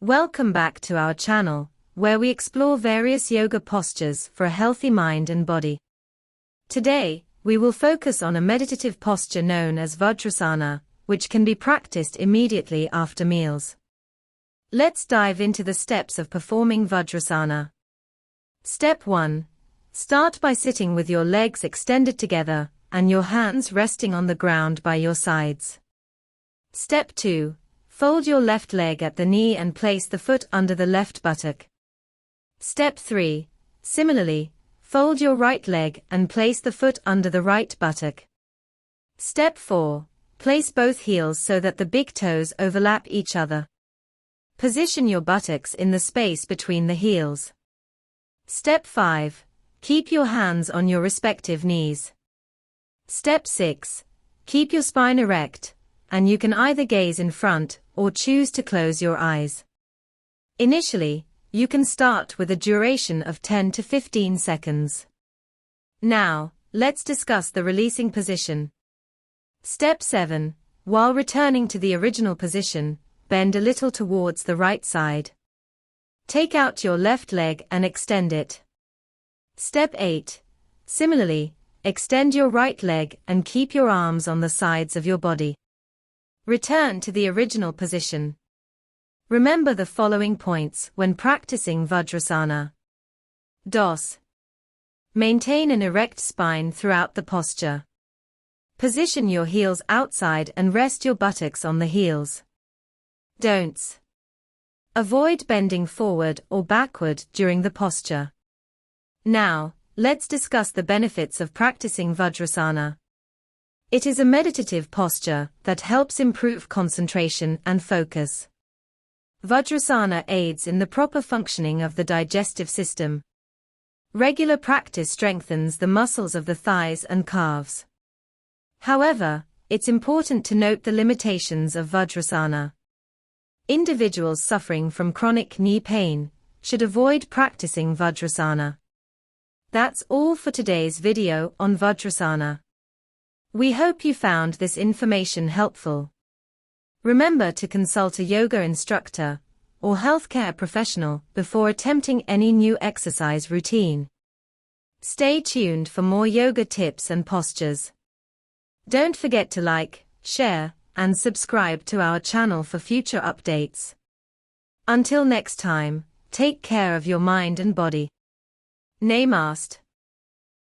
Welcome back to our channel, where we explore various yoga postures for a healthy mind and body. Today, we will focus on a meditative posture known as Vajrasana, which can be practiced immediately after meals. Let's dive into the steps of performing Vajrasana. Step 1. Start by sitting with your legs extended together and your hands resting on the ground by your sides. Step 2. Fold your left leg at the knee and place the foot under the left buttock. Step 3. Similarly, fold your right leg and place the foot under the right buttock. Step 4. Place both heels so that the big toes overlap each other. Position your buttocks in the space between the heels. Step 5. Keep your hands on your respective knees. Step 6. Keep your spine erect, and you can either gaze in front or choose to close your eyes. Initially, you can start with a duration of 10 to 15 seconds. Now, let's discuss the releasing position. Step 7. While returning to the original position, bend a little towards the right side. Take out your left leg and extend it. Step 8. Similarly, extend your right leg and keep your arms on the sides of your body. Return to the original position. Remember the following points when practicing Vajrasana. DOS. Maintain an erect spine throughout the posture. Position your heels outside and rest your buttocks on the heels. Don'ts. Avoid bending forward or backward during the posture. Now, let's discuss the benefits of practicing Vajrasana. It is a meditative posture that helps improve concentration and focus. Vajrasana aids in the proper functioning of the digestive system. Regular practice strengthens the muscles of the thighs and calves. However, it's important to note the limitations of Vajrasana. Individuals suffering from chronic knee pain should avoid practicing Vajrasana. That's all for today's video on Vajrasana. We hope you found this information helpful. Remember to consult a yoga instructor or healthcare professional before attempting any new exercise routine. Stay tuned for more yoga tips and postures. Don't forget to like, share, and subscribe to our channel for future updates. Until next time, take care of your mind and body. Namaste.